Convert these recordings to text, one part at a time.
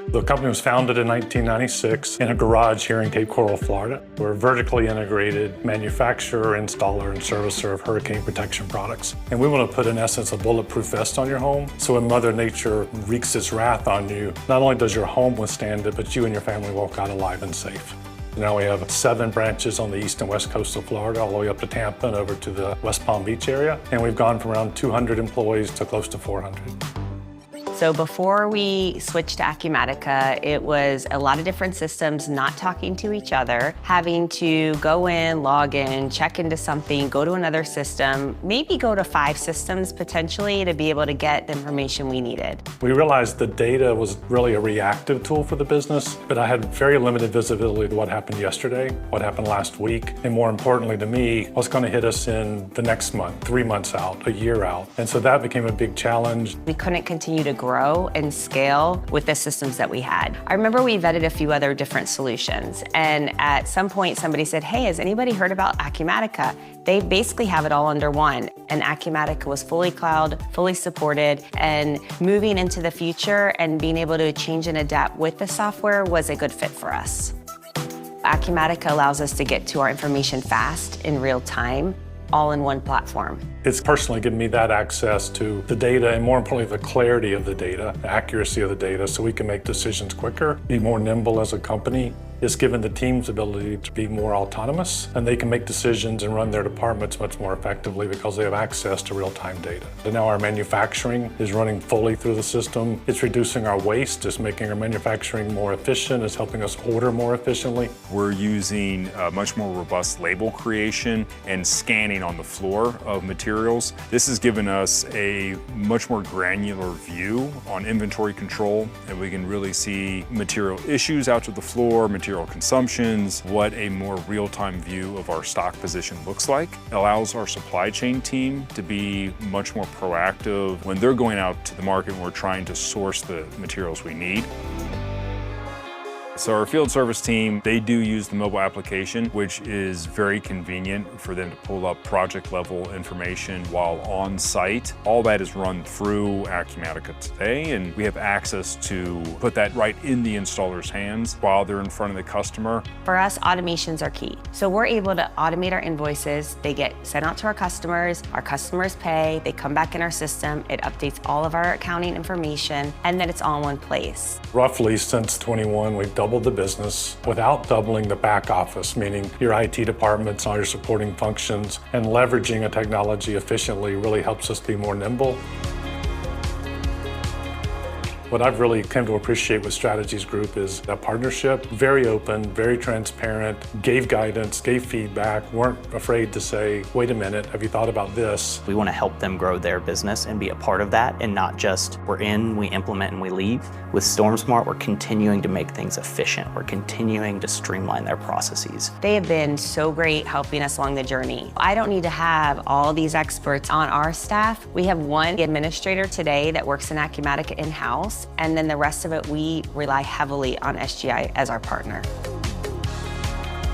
The company was founded in 1996 in a garage here in Cape Coral, Florida. We're a vertically integrated manufacturer, installer, and servicer of hurricane protection products. And we want to put, in essence, a bulletproof vest on your home. So when Mother Nature wreaks its wrath on you, not only does your home withstand it, but you and your family walk out alive and safe. Now we have 7 branches on the east and west coast of Florida, all the way up to Tampa and over to the West Palm Beach area. And we've gone from around 200 employees to close to 400. So before we switched to Acumatica, it was a lot of different systems not talking to each other, having to go in, log in, check into something, go to another system, maybe go to 5 systems potentially to be able to get the information we needed. We realized the data was really a reactive tool for the business, but I had very limited visibility to what happened yesterday, what happened last week, and more importantly to me, what's going to hit us in the next month, 3 months out, a year out. And so that became a big challenge. We couldn't continue to grow and scale with the systems that we had. I remember we vetted a few other different solutions, and at some point somebody said, hey, has anybody heard about Acumatica? They basically have it all under one, and Acumatica was fully cloud, fully supported, and moving into the future and being able to change and adapt with the software was a good fit for us. Acumatica allows us to get to our information fast in real time, all in one platform. It's personally given me that access to the data, and more importantly, the clarity of the data, the accuracy of the data, so we can make decisions quicker, be more nimble as a company. It's given the team's ability to be more autonomous, and they can make decisions and run their departments much more effectively because they have access to real-time data. And now our manufacturing is running fully through the system. It's reducing our waste, it's making our manufacturing more efficient, it's helping us order more efficiently. We're using much more robust label creation and scanning on the floor of materials. This has given us a much more granular view on inventory control, and we can really see material issues out to the floor, material consumptions, what a more real-time view of our stock position looks like. It allows our supply chain team to be much more proactive when they're going out to the market and we're trying to source the materials we need. So our field service team, they do use the mobile application, which is very convenient for them to pull up project level information while on site. All that is run through Acumatica today, and we have access to put that right in the installer's hands while they're in front of the customer. For us, automations are key. So we're able to automate our invoices. They get sent out to our customers pay, they come back in our system, it updates all of our accounting information, and then it's all in one place. Roughly since 21, we've doubled the business without doubling the back office, meaning your IT departments, all your supporting functions, and leveraging a technology efficiently really helps us be more nimble. What I've really come to appreciate with Strategies Group is that partnership, very open, very transparent, gave guidance, gave feedback, weren't afraid to say, wait a minute, have you thought about this? We want to help them grow their business and be a part of that, and not just we're in, we implement, and we leave. With StormSmart, we're continuing to make things efficient. We're continuing to streamline their processes. They have been so great helping us along the journey. I don't need to have all these experts on our staff. We have one administrator today that works in Acumatica in-house, and then the rest of it, we rely heavily on SGI as our partner.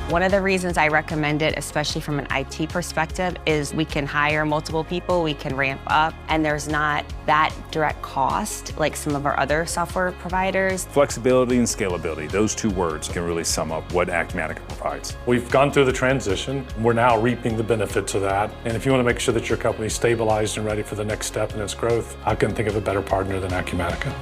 One of the reasons I recommend it, especially from an IT perspective, is we can hire multiple people, we can ramp up, and there's not that direct cost like some of our other software providers. Flexibility and scalability, those 2 words can really sum up what Acumatica provides. We've gone through the transition. We're now reaping the benefits of that. And if you want to make sure that your company is stabilized and ready for the next step in its growth, I couldn't think of a better partner than Acumatica.